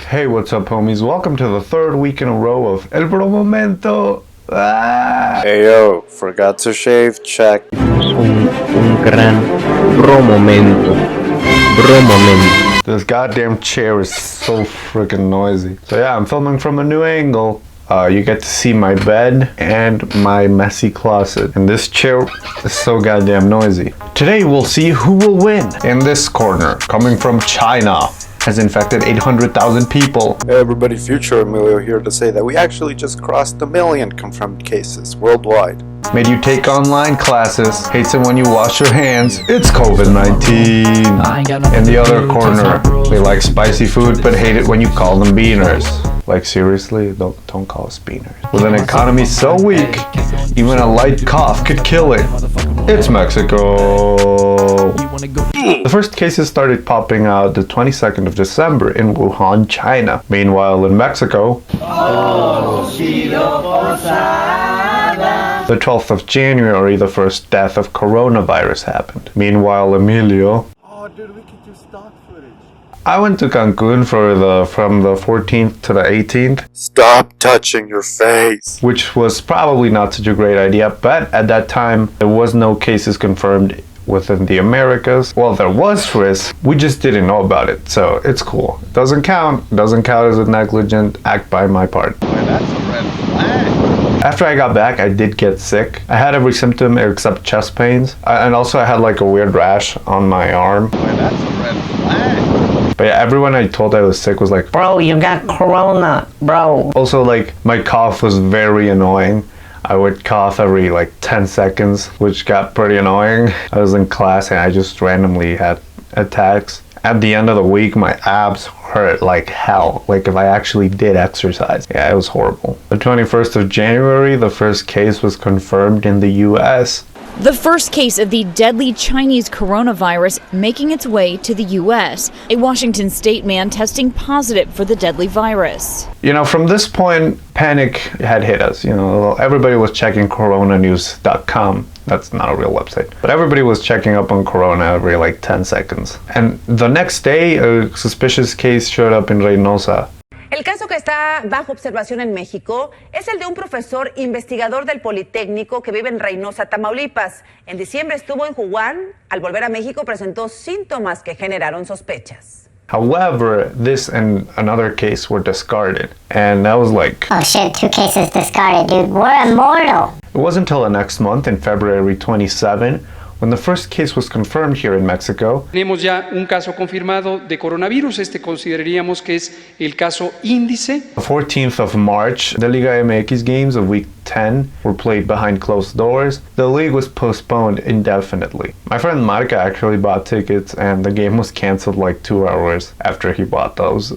Hey, what's up, homies? Welcome to the third week in a row of El Bro Momento. Hey yo, forgot to shave? Check. Un gran bro momento. Bro momento. This goddamn chair is so freaking noisy. So yeah, I'm filming from a new angle. You get to see my bed and my messy closet. And this chair is so goddamn noisy. Today we'll see who will win. In this corner, coming from China, has infected 800,000 people. Hey everybody, Future Emilio here to say that we actually just crossed 1 million confirmed cases worldwide. Made you take online classes, hates it when you wash your hands, it's COVID-19. In the other corner, they like spicy food but hate it when you call them beaners. Like seriously, don't call us beaners. With an economy so weak, even a light cough could kill it. It's Mexico. The first cases started popping out the 22nd of December in Wuhan, China. Meanwhile, in Mexico, the 12th of January, the first death of coronavirus happened. Meanwhile, Emilio, Dude, we could do stock footage. I went to Cancun from the 14th to the 18th. Stop touching your face. Which was probably not such a great idea, but at that time, there was no cases confirmed within the Americas. Well, there was risk, we just didn't know about it, so it's cool. It doesn't count as a negligent act by my part. That's a red flag. After I got back, I did get sick. I had every symptom except chest pains, and also I had like a weird rash on my arm. That's a red flag. But yeah, everyone I told I was sick was like, Bro, you got corona, bro. also like my cough was very annoying. I would cough every like 10 seconds, which got pretty annoying. I was in class and I just randomly had attacks. At the end of the week, my abs hurt like hell, like if I actually did exercise. Yeah, it was horrible. The 21st of January, the first case was confirmed in the US. The first case of the deadly Chinese coronavirus making its way to the U.S. A Washington state man testing positive for the deadly virus. You know, from this point, panic had hit us. You know, everybody was checking coronanews.com. That's not a real website. But everybody was checking up on corona every like 10 seconds. And the next day, a suspicious case showed up in Reynosa. El caso que está bajo observación en México es el de un profesor investigador del Politécnico que vive en Reynosa, Tamaulipas. En diciembre estuvo en Wuhan. Al volver a México presentó síntomas que generaron sospechas. However, this and another case were discarded. And that was like, oh shit, 2 cases discarded, dude. We're immortal. it wasn't until the next month, in February 27, when the first case was confirmed here in Mexico. Tenemos ya un caso confirmado de coronavirus. Consideraríamos que es el caso índice. The 14th of March, the Liga MX games of week 10 were played behind closed doors. The league was postponed indefinitely. My friend Marca actually bought tickets and the game was canceled like 2 hours after he bought those.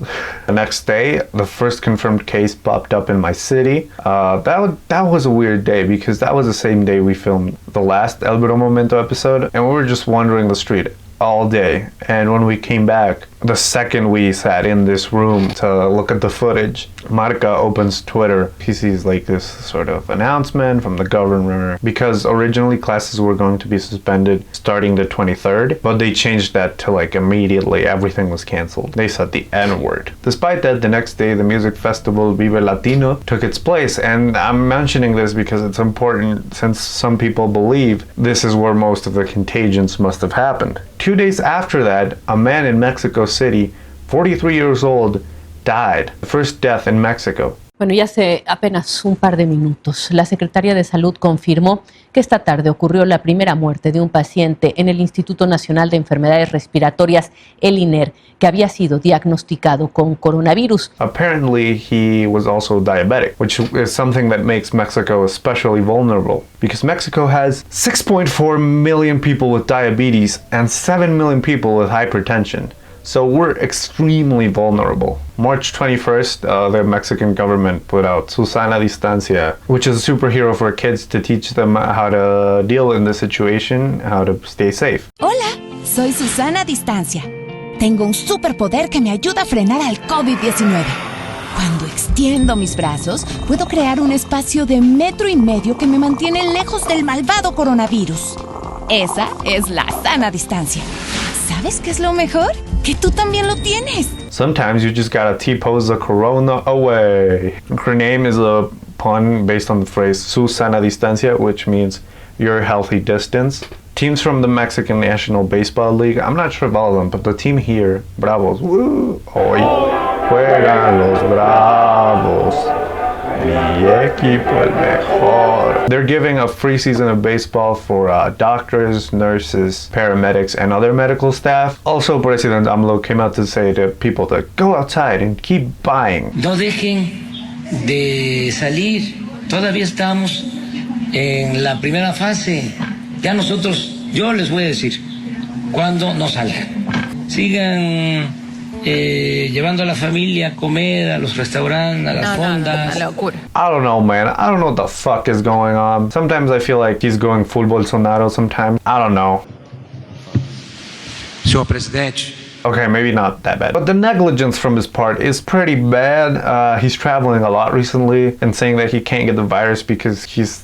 The next day, the first confirmed case popped up in my city. That was a weird day because that was the same day we filmed the last El Bro Momento episode, and we were just wandering the street all day. And when we came back, the second we sat in this room to look at the footage, Marca opens Twitter. He sees like this sort of announcement from the governor because originally classes were going to be suspended starting the 23rd, but they changed that to like immediately everything was canceled. They said the N-word. Despite that, the next day the music festival Vive Latino took its place, and I'm mentioning this because it's important since some people believe this is where most of the contagions must have happened. 2 days after that, a man in Mexico City, 43 years old, died. The first death in Mexico. Bueno, y hace apenas un par de minutos, la Secretaría de Salud confirmó que esta tarde ocurrió la primera muerte de un paciente en el Instituto Nacional de Enfermedades Respiratorias, el INER, que había sido diagnosticado con coronavirus. Apparently, he was also diabetic, which is something that makes Mexico especially vulnerable, because Mexico has 6.4 million people with diabetes and 7 million people with hypertension. So we're extremely vulnerable. March 21st, the Mexican government put out Susana Distancia, which is a superhero for kids to teach them how to deal in the situation, how to stay safe. Hola, soy Susana Distancia. Tengo un superpoder que me ayuda a frenar al COVID-19. Cuando extiendo mis brazos, puedo crear un espacio de 1,5 metros que me mantiene lejos del malvado coronavirus. Esa es la sana distancia. ¿Sabes qué es lo mejor? Que tú también lo tienes. Sometimes you just gotta T-pose the corona away. Her name is a pun based on the phrase su sana distancia, which means your healthy distance. Teams from the Mexican National Baseball League, I'm not sure about them, but the team here, Bravos, woo, hoy juegan los Bravos. Mi equipo el mejor. They're giving a free season of baseball for doctors, nurses, paramedics, and other medical staff. Also, President AMLO came out to say to people to go outside and keep buying. No dejen de salir. Todavía estamos en la primera fase. Ya nosotros, yo les voy a decir cuándo no salgan. Sigan llevando a la familia a comer a los restaurantes, a las fondas. I don't know, man. I don't know what the fuck is going on. Sometimes I feel like he's going full Bolsonaro sometimes. I don't know. Senhor presidente. Okay, maybe not that bad. But the negligence from his part is pretty bad. He's traveling a lot recently and saying that he can't get the virus because he's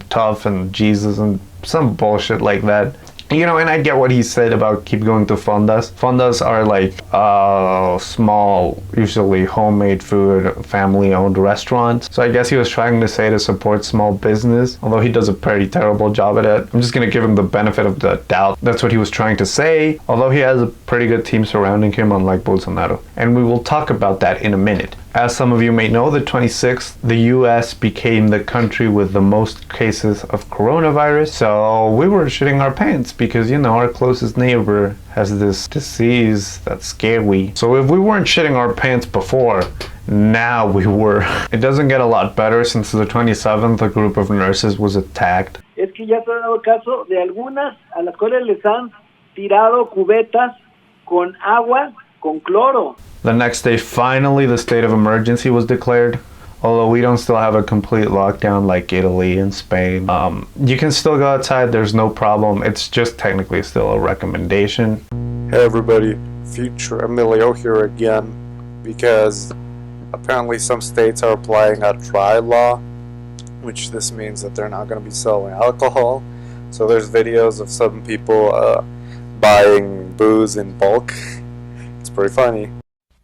tough and Jesus and some bullshit like that. You know, and I get what he said about keep going to fondas. Fondas are like small, usually homemade food, family-owned restaurants. So I guess he was trying to say to support small business, although he does a pretty terrible job at it. I'm just gonna give him the benefit of the doubt. That's what he was trying to say, although he has a pretty good team surrounding him, unlike Bolsonaro. And we will talk about that in a minute. As some of you may know, the 26th, the US became the country with the most cases of coronavirus. So we were shitting our pants because, you know, our closest neighbor has this disease that's scary. So if we weren't shitting our pants before, now we were. It doesn't get a lot better since the 27th, a group of nurses was attacked. Es que ya se ha dado caso de algunas a las cuales les han tirado cubetas con agua con cloro. The next day, finally, the state of emergency was declared. Although we don't still have a complete lockdown like Italy and Spain. You can still go outside, there's no problem. It's just technically still a recommendation. Hey everybody, Future Emilio here again, because apparently some states are applying a dry law, which this means that they're not going to be selling alcohol. So there's videos of some people buying booze in bulk. It's pretty funny.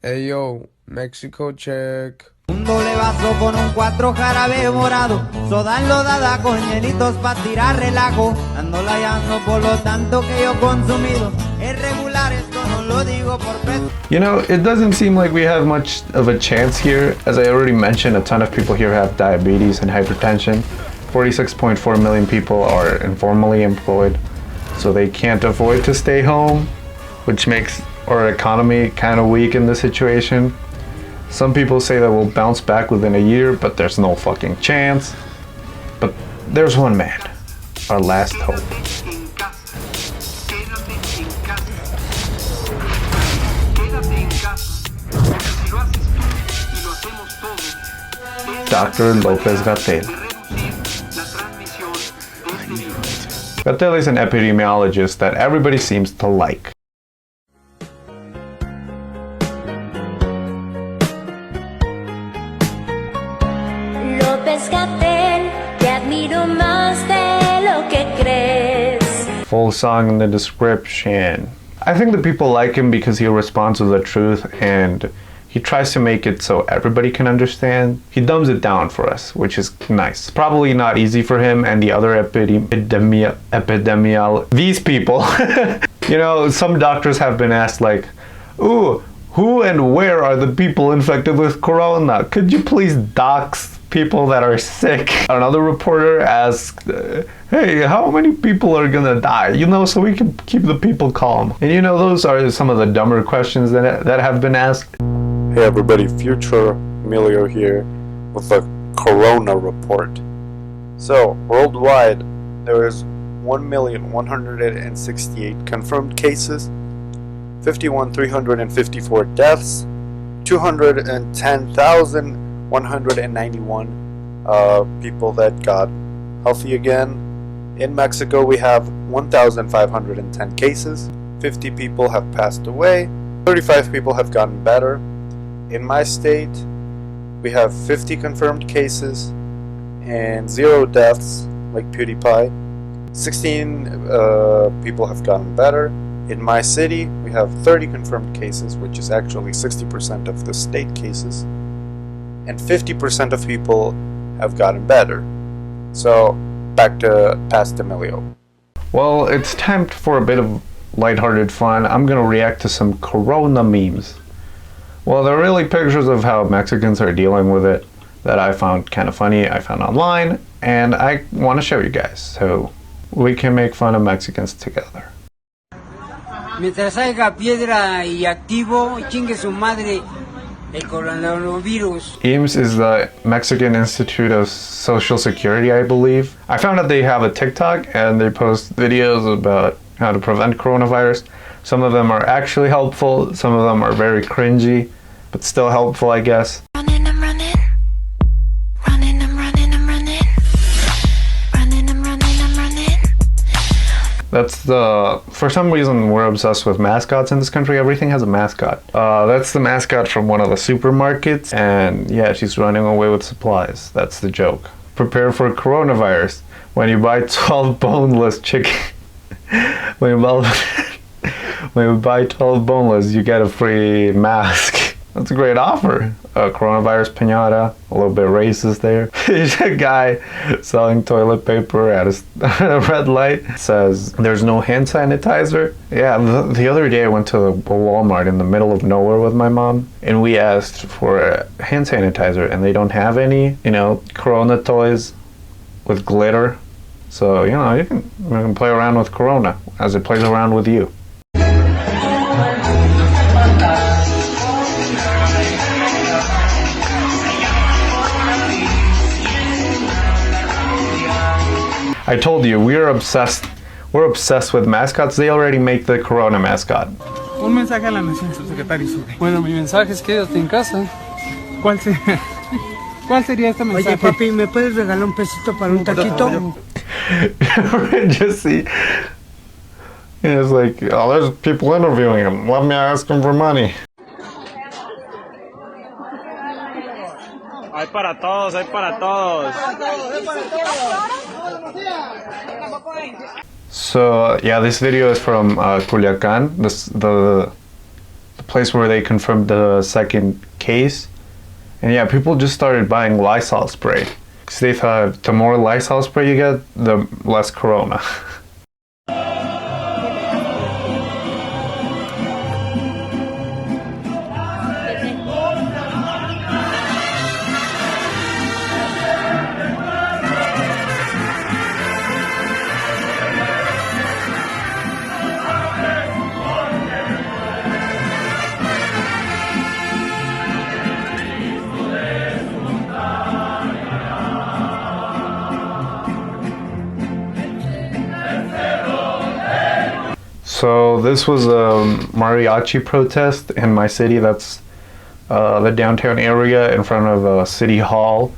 Hey yo, Mexico check. Un doble vaso con un 4 jarabe morado, soda enlodada con hielitos pa' tirar relajo. Ando layando por lo tanto que yo consumido. Es regular, esto no lo digo por peso. You know, it doesn't seem like we have much of a chance here. As I already mentioned, a ton of people here have diabetes and hypertension. 46.4 million people are informally employed, so they can't afford to stay home, which makes our economy kind of weak in this situation. Some people say that we'll bounce back within a year, but there's no fucking chance. But there's one man, our last hope. Dr. Lopez-Gatell. Gatell is an epidemiologist that everybody seems to like. Lopez-Gatell, te admiro más de lo que crees. Full song in the description. I think that people like him because he responds to the truth and he tries to make it so everybody can understand. He dumbs it down for us, which is nice. Probably not easy for him and the other these people. You know, some doctors have been asked like, ooh, who and where are the people infected with corona? Could you please dox people that are sick? Another reporter asked, hey, how many people are gonna die? You know, so we can keep the people calm. And you know, those are some of the dumber questions that have been asked. Hey everybody, Future Emilio here with the Corona report. So, worldwide, there is 1,168 confirmed cases, 51,354 deaths, 210,191 people that got healthy again. In Mexico, we have 1,510 cases, 50 people have passed away, 35 people have gotten better. In my state, we have 50 confirmed cases and 0 deaths, like PewDiePie. 16 people have gotten better. In my city, we have 30 confirmed cases, which is actually 60% of the state cases, and 50% of people have gotten better. So, back to past Emilio. Well, it's time for a bit of lighthearted fun. I'm gonna react to some Corona memes. Well, they're really pictures of how Mexicans are dealing with it that I found kind of funny, I found online, and I want to show you guys so we can make fun of Mexicans together. Mientras haya piedra y activo, chingue su madre el coronavirus. IMSS is the Mexican Institute of Social Security, I believe. I found out they have a TikTok and they post videos about how to prevent coronavirus. Some of them are actually helpful, some of them are very cringy, but still helpful, I guess. For some reason we're obsessed with mascots in this country. Everything has a mascot. That's the mascot from one of the supermarkets, and yeah, she's running away with supplies. That's the joke. Prepare for coronavirus. When you buy 12 boneless chicken, when you buy 12 boneless, you get a free mask. That's a great offer. Coronavirus piñata, a little bit racist there. There's a guy selling toilet paper at a red light. It says, there's no hand sanitizer. Yeah, the other day I went to a Walmart in the middle of nowhere with my mom, and we asked for a hand sanitizer, and they don't have any, Corona toys with glitter. So, you can play around with Corona as it plays around with you. I told you, we're obsessed with mascots. They already make the Corona mascot. Un mensaje a la nación, subsecretario. Bueno, mi mensaje es quédate en casa. ¿Cuál sería este mensaje? Oye, papi, ¿me puedes regalar un pesito para un taquito? Just see. It's like, oh, there's people interviewing him. Let me ask him for money. Hay para todos, hay para todos. So yeah, this video is from Culiacan, the place where they confirmed the second case. And yeah, people just started buying Lysol spray because they thought the more Lysol spray you get, the less Corona. So this was a mariachi protest in my city. That's the downtown area in front of City Hall.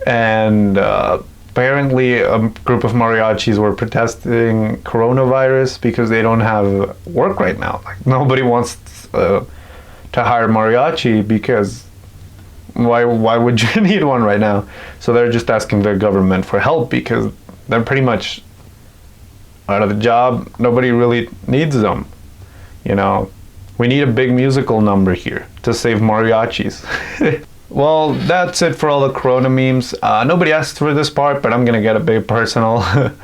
And apparently a group of mariachis were protesting coronavirus because they don't have work right now. Like, nobody wants to hire mariachi because why would you need one right now? So they're just asking the government for help because they're pretty much out of the job. Nobody really needs them. We need a big musical number here to save mariachis. Well, that's it for all the Corona memes. Nobody asked for this part, but I'm gonna get a bit personal.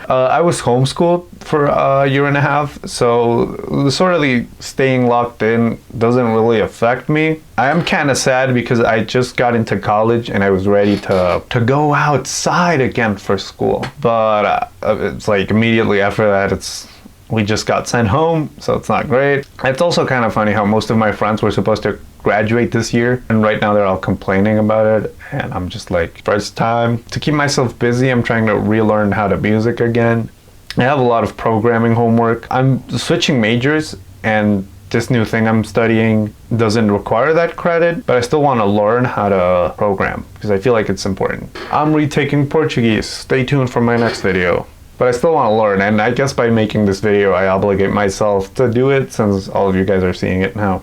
I was homeschooled for a year and a half, so sort of the staying locked in doesn't really affect me. I am kind of sad because I just got into college and I was ready to go outside again for school. But it's like immediately after that, we just got sent home, so it's not great. It's also kind of funny how most of my friends were supposed to graduate this year, and right now they're all complaining about it, and I'm just like, first time. To keep myself busy, I'm trying to relearn how to music again. I have a lot of programming homework. I'm switching majors, and this new thing I'm studying doesn't require that credit, but I still want to learn how to program because I feel like it's important. I'm retaking Portuguese. Stay tuned for my next video. But I still want to learn, and I guess by making this video I obligate myself to do it since all of you guys are seeing it now.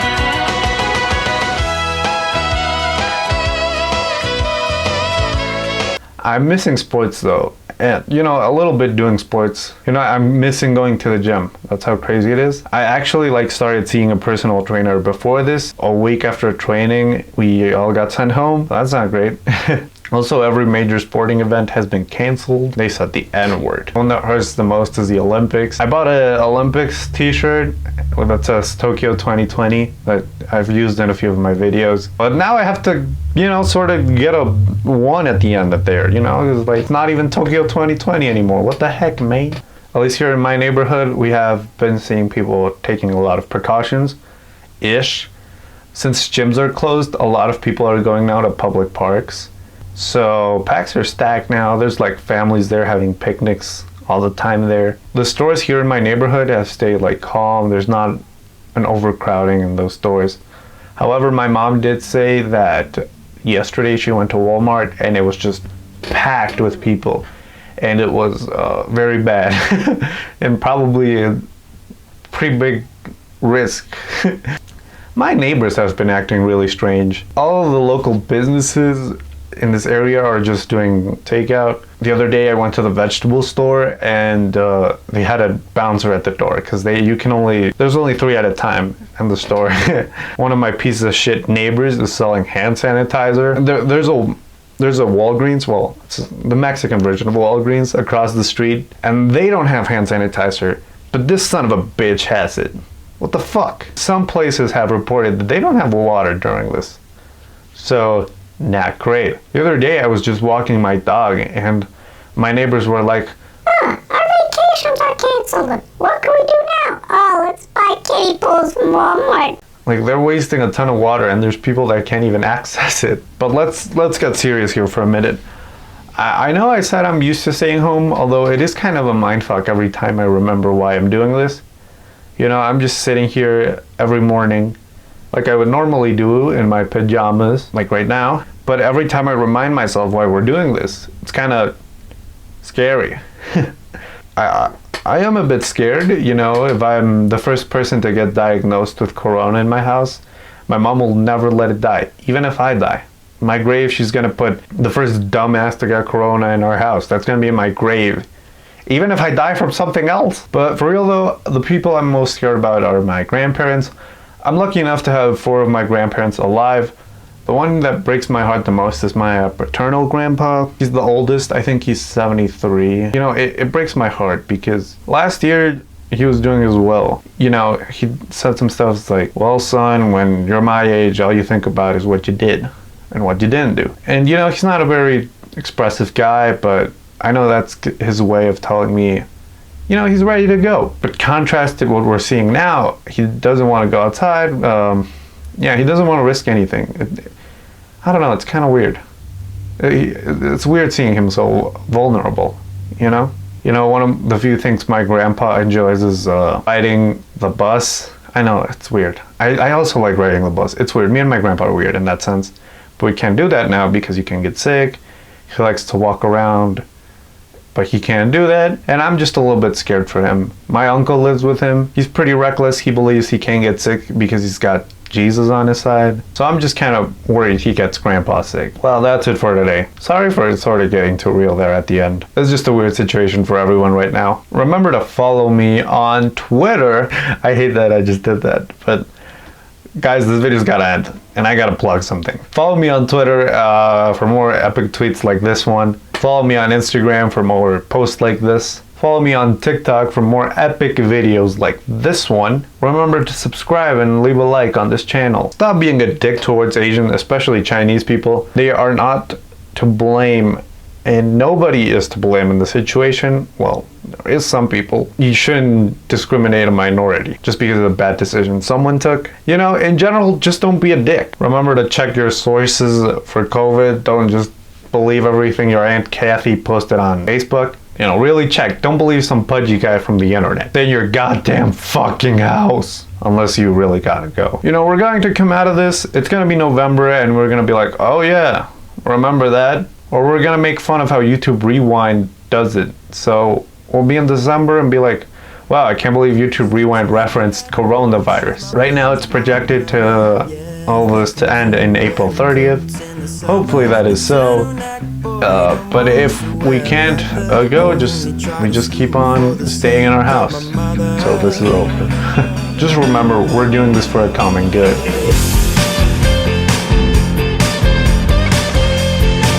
I'm missing sports though, and, you know, a little bit doing sports. You know, I'm missing going to the gym. That's how crazy it is. I actually like started seeing a personal trainer before this. A week after training, we all got sent home. That's not great. Also, every major sporting event has been canceled. They said the N-word. The one that hurts the most is the Olympics. I bought an Olympics t-shirt that says Tokyo 2020 that I've used in a few of my videos. But now I have to, you know, sort of get a 1 at the end of there, you know? It's like, it's not even Tokyo 2020 anymore. What the heck, mate? At least here in my neighborhood, we have been seeing people taking a lot of precautions-ish. Since gyms are closed, a lot of people are going now to public parks. So parks are stacked now. There's like families there having picnics all the time there. The stores here in my neighborhood have stayed like calm. There's not an overcrowding in those stores. However, my mom did say that yesterday she went to Walmart and it was just packed with people. And it was very bad and probably a pretty big risk. My neighbors have been acting really strange. All of the local businesses in this area are just doing takeout. The other day I went to the vegetable store and they had a bouncer at the door because there's only 3 at a time in the store. One of my pieces of shit neighbors is selling hand sanitizer. There's a Walgreens, well, it's the Mexican version of Walgreens across the street, and they don't have hand sanitizer, but this son of a bitch has it. What the fuck? Some places have reported that they don't have water during this. So, not great. The other day I was just walking my dog and my neighbors were like, our vacations are canceled. What can we do now? Oh, let's buy kiddie pools from Walmart. Like, they're wasting a ton of water and there's people that can't even access it. But let's get serious here for a minute. I know I said I'm used to staying home, although it is kind of a mindfuck every time I remember why I'm doing this. You know, I'm just sitting here every morning like I would normally do in my pajamas, like right now. But every time I remind myself why we're doing this, it's kind of scary. I am a bit scared, you know, if I'm the first person to get diagnosed with corona in my house, my mom will never let it die, even if I die. My grave, she's gonna put the first dumbass to get corona in our house. That's gonna be in my grave, even if I die from something else. But for real though, the people I'm most scared about are my grandparents. I'm lucky enough to have 4 of my grandparents alive. The one that breaks my heart the most is my paternal grandpa. He's the oldest. I think he's 73. You know, it breaks my heart because last year he was doing as well. You know, he said some stuff like, well, son, when you're my age, all you think about is what you did and what you didn't do. And, you know, he's not a very expressive guy, but I know that's his way of telling me, you know, he's ready to go. But contrasted what we're seeing now, he doesn't want to go outside. Yeah, he doesn't want to risk anything. I don't know, it's kind of weird. It's weird seeing him so vulnerable, you know? You know, one of the few things my grandpa enjoys is riding the bus. I know, it's weird. I also like riding the bus. It's weird. Me and my grandpa are weird in that sense. But we can't do that now because you can get sick. He likes to walk around, but he can't do that. And I'm just a little bit scared for him. My uncle lives with him. He's pretty reckless. He believes he can't get sick because he's got Jesus on his side. So I'm just kind of worried he gets grandpa sick. Well, that's it for today. Sorry for sort of getting too real there at the end. It's just a weird situation for everyone right now. Remember to follow me on Twitter. I hate that I just did that, but guys, this video's gotta end and I gotta plug something. Follow me on Twitter for more epic tweets like this one. Follow me on Instagram for more posts like this. Follow me on TikTok for more epic videos like this one. Remember to subscribe and leave a like on this channel. Stop being a dick towards Asian, especially Chinese people. They are not to blame, and nobody is to blame in the situation. Well, there is some people. You shouldn't discriminate a minority just because of a bad decision someone took. You know, in general, just don't be a dick. Remember to check your sources for COVID. Don't just believe everything your Aunt Kathy posted on Facebook. You know, really check. Don't believe some pudgy guy from the internet. Stay in your goddamn fucking house. Unless you really gotta go. You know, we're going to come out of this. It's gonna be November and we're gonna be like, oh yeah, remember that? Or we're gonna make fun of how YouTube Rewind does it. So we'll be in December and be like, wow, I can't believe YouTube Rewind referenced coronavirus. Right now it's projected to all of this to end in April 30th. Hopefully that is so. But if we can't go, we just keep on staying in our house. So this is open. Just remember, we're doing this for a common good.